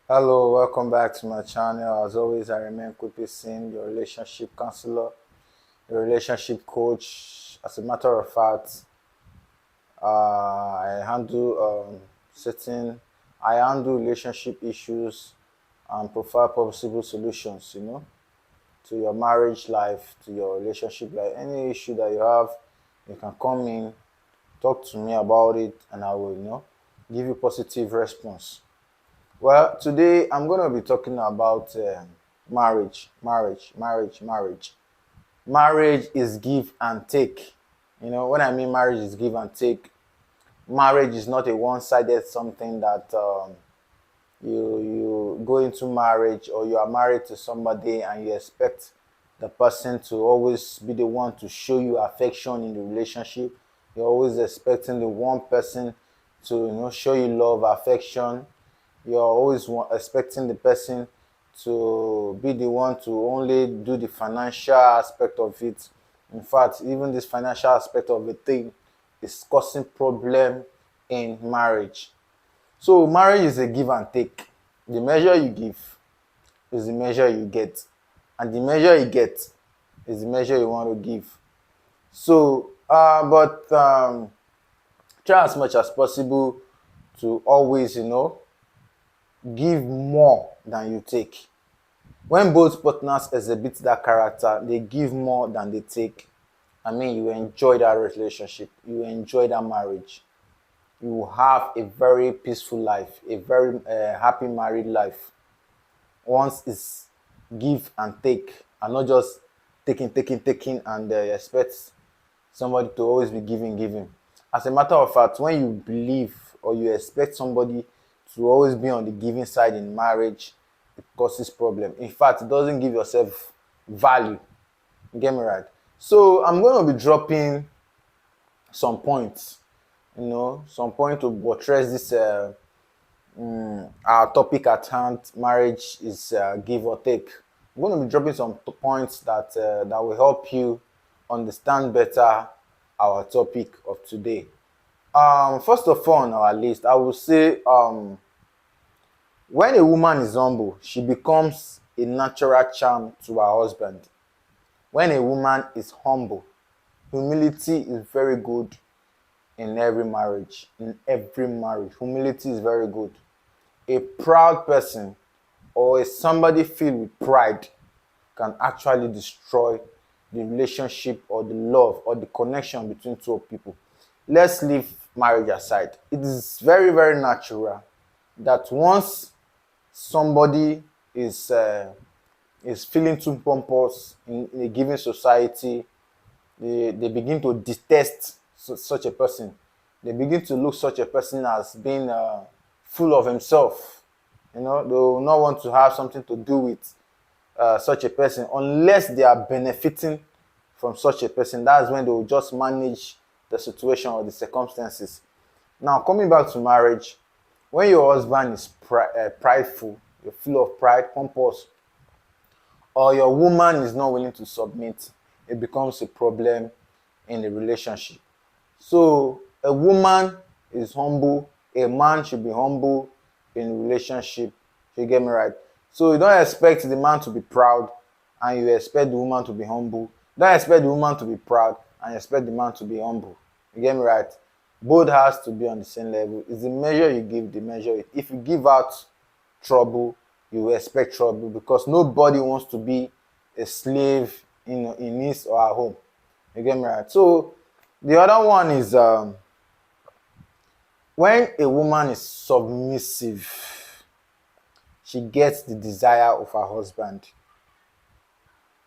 Hello, welcome back to my channel. As always, I remain Qeepisim, your relationship counselor, your relationship coach. As a matter of fact, I handle certain, I handle relationship issues and provide possible solutions. To your marriage life, to your relationship life. Any issue that you have, you can come in, talk to me about it, and I will, give you positive response. Well, today I'm going to be talking about marriage. Marriage is give and take. When I mean marriage is give and take, marriage is not a one-sided something that you go into marriage or you are married to somebody and you expect the person to always be the one to show you affection in the relationship. You're always expecting the one person to show you love, affection. You're always expecting the person to be the one to only do the financial aspect of it. In fact, even this financial aspect of the thing is causing problem in marriage. So marriage is a give and take. The measure you give is the measure you get, and the measure you get is the measure you want to give. So, but try as much as possible to always, give more than you take. When both partners exhibit that character, they give more than they take. I mean, you enjoy that relationship, you enjoy that marriage, you will have a very peaceful life, a very happy married life. Once it's give and take, and not just taking, and expect somebody to always be giving. As a matter of fact, when you believe or you expect somebody to always be on the giving side in marriage, it causes problem. In fact, it doesn't give yourself value. You get me right? So I'm going to be dropping some points, some point to buttress this our topic at hand. Marriage is give or take. I'm going to be dropping some points that will help you understand better our topic of today. First of all, on our list, I will say when a woman is humble, she becomes a natural charm to her husband. When a woman is humble, humility is very good in every marriage. In every marriage, humility is very good. A proud person or somebody filled with pride can actually destroy the relationship or the love or the connection between two people. Let's leave marriage aside. It is very, very natural that once somebody is feeling too pompous in a given society, they begin to detest such a person. They begin to look such a person as being full of himself. They will not want to have something to do with such a person unless they are benefiting from such a person. That's when they will just manage the situation or the circumstances. Now, coming back to marriage, when your husband is prideful, you're full of pride, pompous, or your woman is not willing to submit, it becomes a problem in the relationship. So a woman is humble, a man should be humble in a relationship. You get me right? So you don't expect the man to be proud and you expect the woman to be humble. Don't expect the woman to be proud and you expect the man to be humble. You get me right? Both has to be on the same level. It's the measure you give, the measure it. If you give out trouble, you will expect trouble because nobody wants to be a slave in his or her home. You get me right? So the other one is when a woman is submissive, she gets the desire of her husband.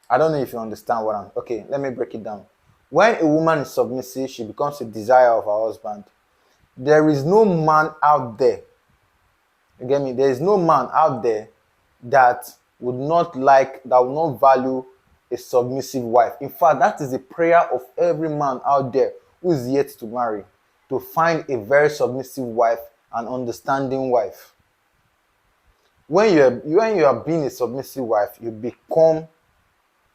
I don't know if you understand what I'm. Okay, let me break it down. When a woman is submissive, she becomes a desire of her husband. There is no man out there, you get me? There is no man out there that would not like, that would not value a submissive wife. In fact, that is the prayer of every man out there who is yet to marry, to find a very submissive wife, an understanding wife. When you are being a submissive wife, you become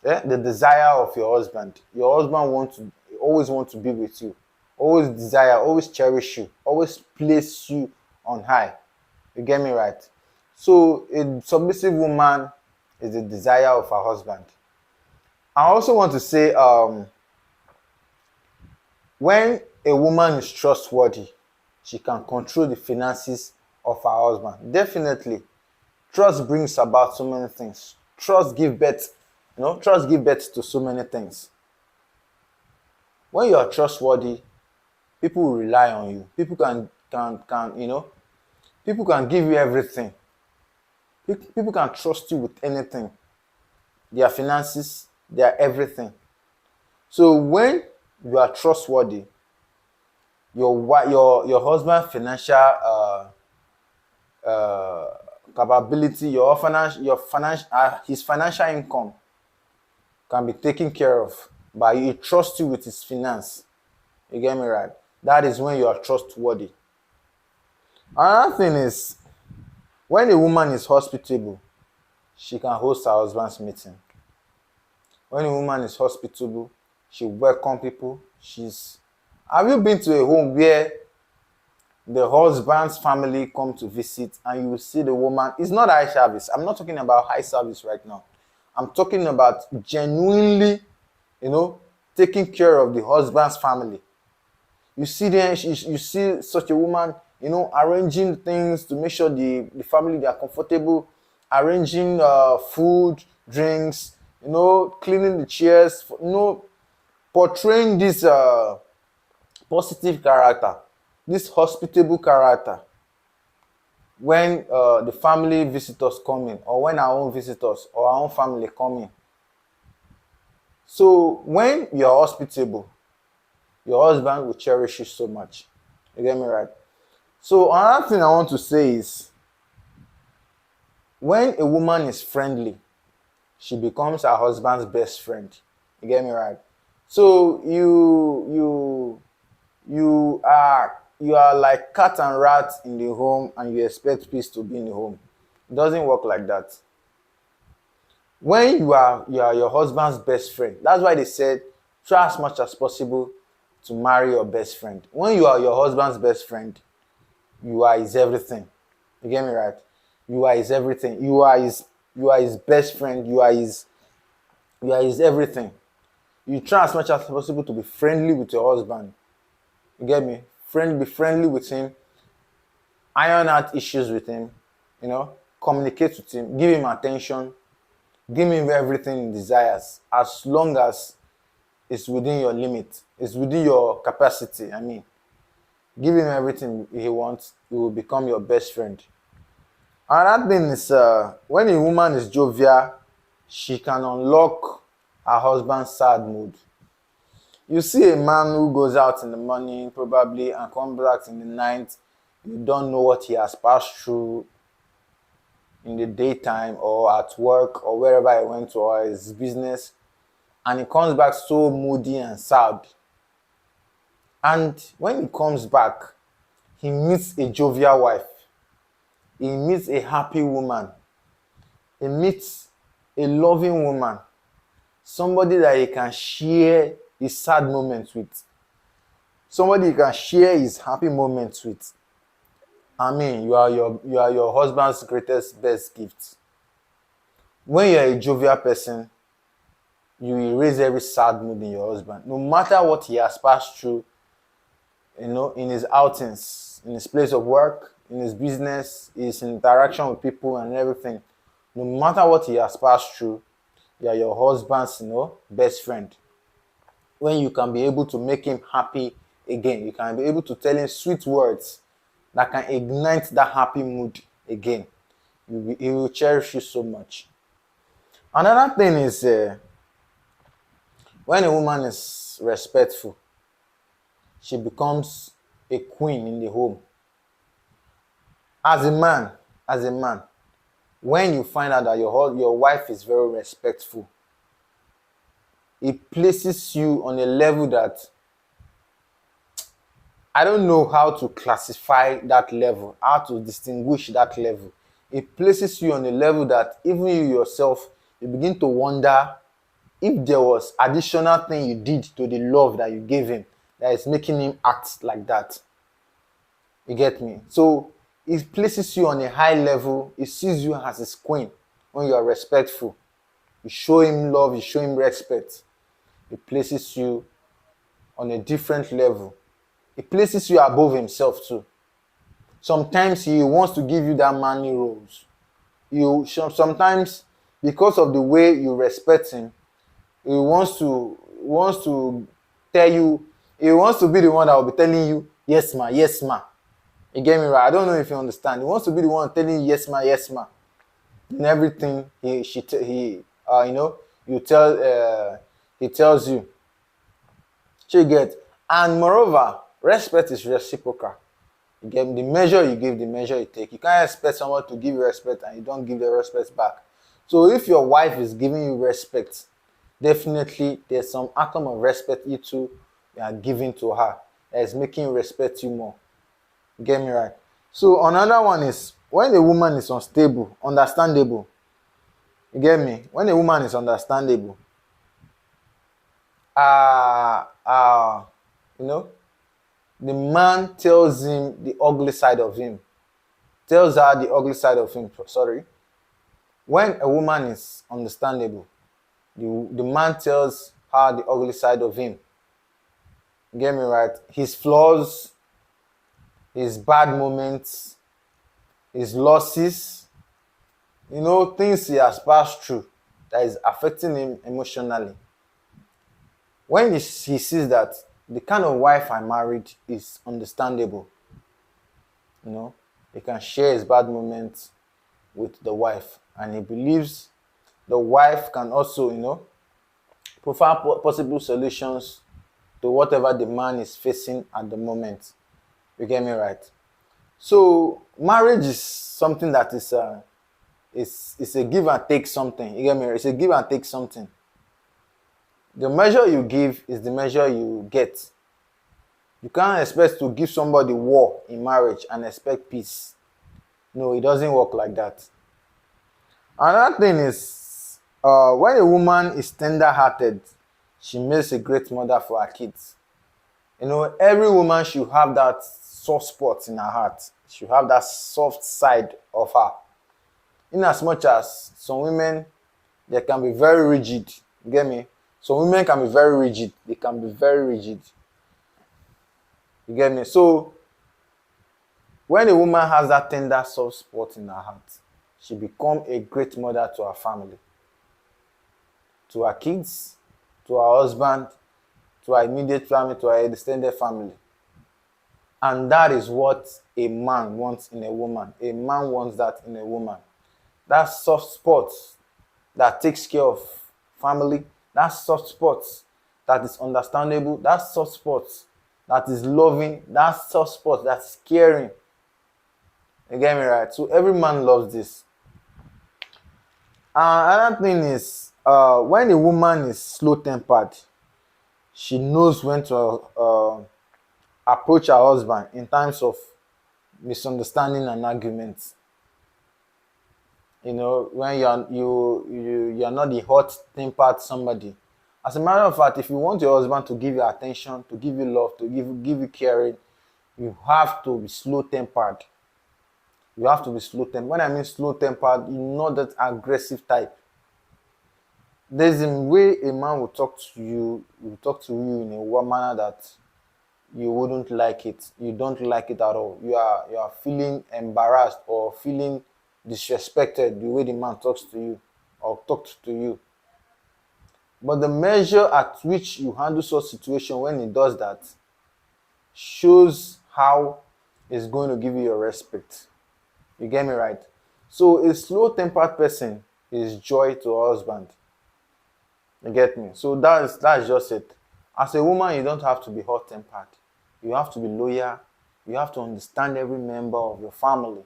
the desire of your husband. Your husband always want to be with you, always desire, always cherish you, always place you on high. You get me right? So a submissive woman is the desire of her husband. I also want to say, when a woman is trustworthy, she can control the finances of her husband. Definitely, trust brings about so many things. Trust give birth to so many things. When you are trustworthy, people will rely on you. People people can give you everything. People can trust you with anything. Their finances, their everything. So when you are trustworthy, your husband financial capability, his financial income can be taken care of by you. He trusts you with his finance. You get me right? That is when you are trustworthy. Another thing is, when a woman is hospitable, she can host her husband's meeting. When a woman is hospitable, she welcome people. Have you been to a home where the husband's family come to visit and you see the woman? It's not high service. I'm not talking about high service right now. I'm talking about genuinely, taking care of the husband's family. You see them, you see such a woman, arranging things to make sure the family, they are comfortable, arranging food, drinks, cleaning the chairs, portraying this positive character, this hospitable character. When the family visitors come in, or when our own visitors or our own family come in. So when you are hospitable, your husband will cherish you so much. You get me right? So another thing I want to say is, when a woman is friendly, she becomes her husband's best friend. You get me right? So you are like cat and rat in the home, and you expect peace to be in the home. It doesn't work like that. When you are your husband's best friend, that's why they said try as much as possible to marry your best friend. When you are your husband's best friend, you are his everything. You get me right? You are his everything. You are his best friend. You are his everything. You try as much as possible to be friendly with your husband. You get me? Be friendly with him. Iron out issues with him. Communicate with him. Give him attention. Give him everything he desires, as long as it's within your limit. It's within your capacity. Give him everything he wants. He will become your best friend. Another thing is, when a woman is jovial, she can unlock her husband's sad mood. You see a man who goes out in the morning probably and comes back in the night. You don't know what he has passed through in the daytime or at work or wherever he went to, or his business, and he comes back so moody and sad. And when he comes back, he meets a jovial wife. He meets a happy woman. He meets a loving woman. Somebody that he can share his sad moments with. Somebody he can share his happy moments with. You are your husband's greatest, best gift. When you're a jovial person, you erase every sad mood in your husband. No matter what he has passed through, in his outings, in his place of work, in his business, his interaction with people and everything. No matter what he has passed through, you are your husband's, best friend. When you can be able to make him happy again, you can be able to tell him sweet words that can ignite that happy mood again. He will cherish you so much. Another thing is, when a woman is respectful, she becomes a queen in the home. As a man, when you find out that your wife is very respectful, it places you on a level that I don't know how to classify that level, how to distinguish that level. It places you on a level that even you yourself, you begin to wonder if there was additional thing you did to the love that you gave him that is making him act like that. You get me? So It places you on a high level. It sees you as his queen when you are respectful. You show him love, you show him respect. It places you on a different level. It places you above himself too. Sometimes he wants to give you that manly roles. Sometimes because of the way you respect him, he wants to tell you, he wants to be the one that will be telling you, yes ma, yes ma. You get me right? I don't know if you understand. He wants to be the one telling you yes ma, yes ma. In everything you tell he tells you. So you get, and moreover, respect is reciprocal. You get the measure you give, the measure you take. You can't expect someone to give you respect and you don't give the respect back. So if your wife is giving you respect, definitely there's some atom of respect you two are giving to her that is making you respect you more. You get me right? So another one is when a woman is unstable, understandable. You get me? When a woman is understandable, uh uh you know, the man tells him the ugly side of him, tells her the ugly side of him. Sorry. When a woman is understandable, the man tells her the ugly side of him. Get me right? His flaws, his bad moments, his losses, things he has passed through that is affecting him emotionally. When he sees that the kind of wife I married is understandable, he can share his bad moments with the wife, and he believes the wife can also, provide possible solutions to whatever the man is facing at the moment. You get me right? So marriage is something that is a give and take something. You get me? It's a give and take something. The measure you give is the measure you get. You can't expect to give somebody war in marriage and expect peace. No, it doesn't work like that. Another thing is, when a woman is tender-hearted, she makes a great mother for her kids. Every woman should have that soft spot in her heart. She should have that soft side of her. In as much as some women, they can be very rigid. You get me? Some women can be very rigid. They can be very rigid. You get me? So, when a woman has that tender soft spot in her heart, she becomes a great mother to her family, to her kids, to her husband, to her immediate family, to her extended family. And that is what a man wants in a woman. A man wants that in a woman. That soft spot that takes care of family, that soft spot that is understandable, that soft spot that is loving, that soft spot that is caring. You get me right? So every man loves this. Another thing is, when a woman is slow-tempered, she knows when to approach her husband in times of misunderstanding and arguments. When you're not the hot-tempered somebody. As a matter of fact, if you want your husband to give you attention, to give you love, to give you caring, you have to be slow-tempered. You have to be slow-tempered. When I mean slow-tempered, you're not that aggressive type. There's a way a man will talk to you in a manner that you wouldn't like it. You don't like it at all. You are feeling embarrassed or feeling disrespected the way the man talks to you or talks to you. But the measure at which you handle such situation when he does that shows how he's going to give you your respect. You get me right? So a slow-tempered person is joy to her husband. You get me? So that's just it. As a woman, you don't have to be hot-tempered. You have to be loyal. You have to understand every member of your family.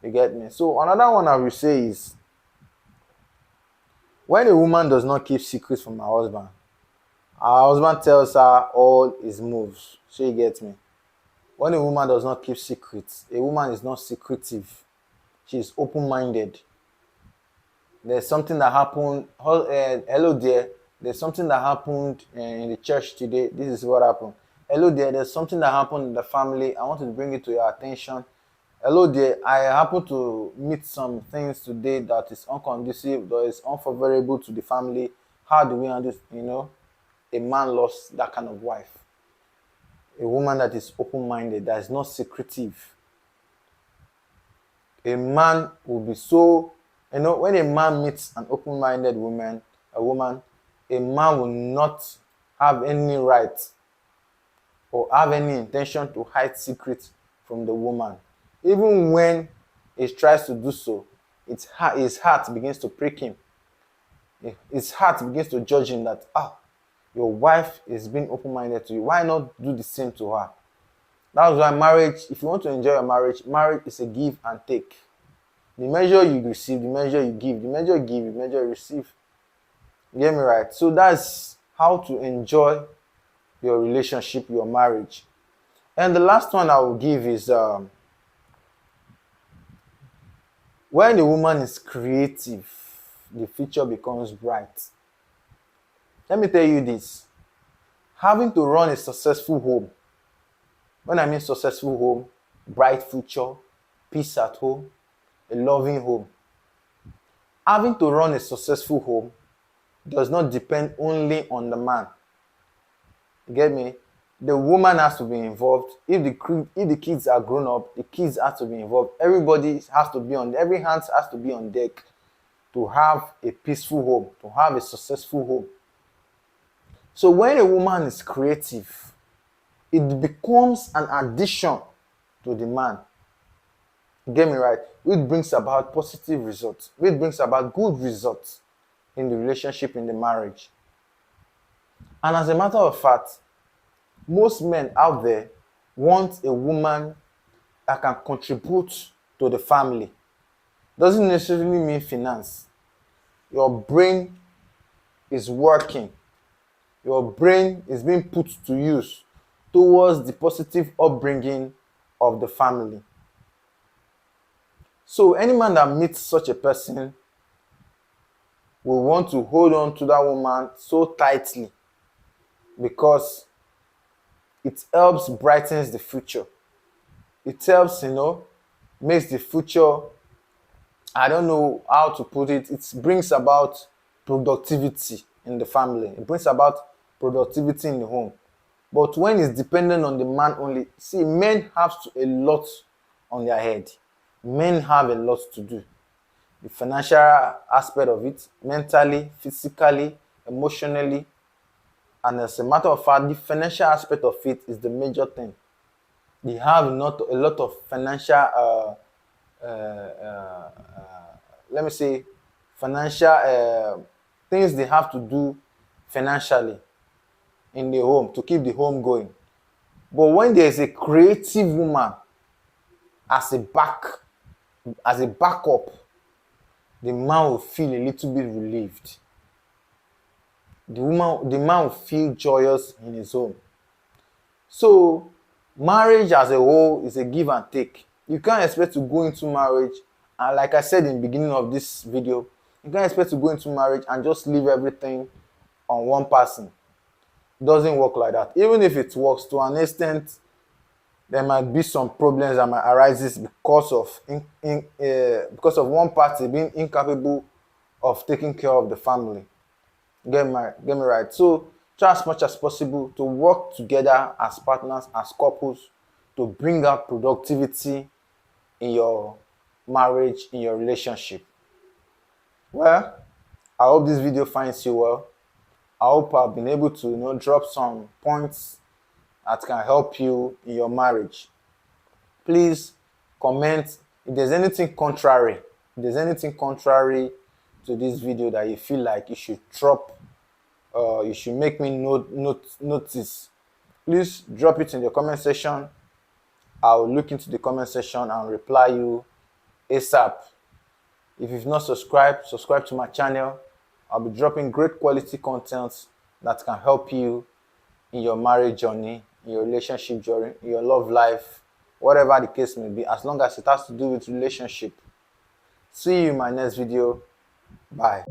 You get me? So another one I will say is, when a woman does not keep secrets from her husband tells her all his moves. So you get me? When a woman does not keep secrets, a woman is not secretive. She is open-minded. There's something that happened. Hello there. There's something that happened in the church today. This is what happened. Hello there. There's something that happened in the family. I want to bring it to your attention. Hello there, I happen to meet some things today that is unconducive, that is unfavorable to the family. How do we handle, a man lost that kind of wife? A woman that is open-minded, that is not secretive. A man will be so, when a man meets an open-minded woman, a man will not have any right or have any intention to hide secrets from the woman. Even when he tries to do so, his heart begins to prick him. His heart begins to judge him that, your wife is being open-minded to you. Why not do the same to her? That's why marriage, if you want to enjoy your marriage, marriage is a give and take. The measure you receive, the measure you give. The measure you give, the measure you receive. You get me right? So that's how to enjoy your relationship, your marriage. And the last one I will give is when the woman is creative, the future becomes bright. Let me tell you this. Having to run a successful home, when I mean successful home, bright future, peace at home, a loving home. Having to run a successful home does not depend only on the man. You get me? The woman has to be involved. If the kids are grown up, the kids have to be involved. Everybody has to be every hand has to be on deck to have a peaceful home, to have a successful home. So when a woman is creative, it becomes an addition to the man. Get me right? Which brings about positive results. Which brings about good results in the relationship, in the marriage. And as a matter of fact, most men out there want a woman that can contribute to the family. Doesn't necessarily mean finance. Your brain is working. Your brain is being put to use towards the positive upbringing of the family. So any man that meets such a person will want to hold on to that woman so tightly because it helps brightens the future. It helps, makes the future, I don't know how to put it, it brings about productivity in the family. It brings about productivity in the home. But when it's dependent on the man only, see, men have a lot on their head. Men have a lot to do. The financial aspect of it, mentally, physically, emotionally. And as a matter of fact, the financial aspect of it is the major thing. They have not a lot of financial, let me say, financial things they have to do financially in the home to keep the home going. But when there is a creative woman as a backup, the man will feel a little bit relieved. The man will feel joyous in his home. So marriage as a whole is a give and take. You can't expect to go into marriage, and like I said in the beginning of this video, you can't expect to go into marriage and just leave everything on one person. It doesn't work like that. Even if it works to an extent, there might be some problems that might arise because of one party being incapable of taking care of the family. Get me right. So try as much as possible to work together as partners, as couples, to bring out productivity in your marriage, in your relationship. Well, I hope this video finds you well. I hope I've been able to drop some points that can help you in your marriage. Please comment if there's anything contrary. If there's anything contrary to this video that you feel like you should drop, you should make me notice, please drop it in the comment section. I'll look into the comment section and reply you ASAP. If you've not subscribed, subscribe to my channel. I'll be dropping great quality content that can help you in your marriage journey, in your relationship journey, in your love life, whatever the case may be, as long as it has to do with relationship. See you in my next video. Bye.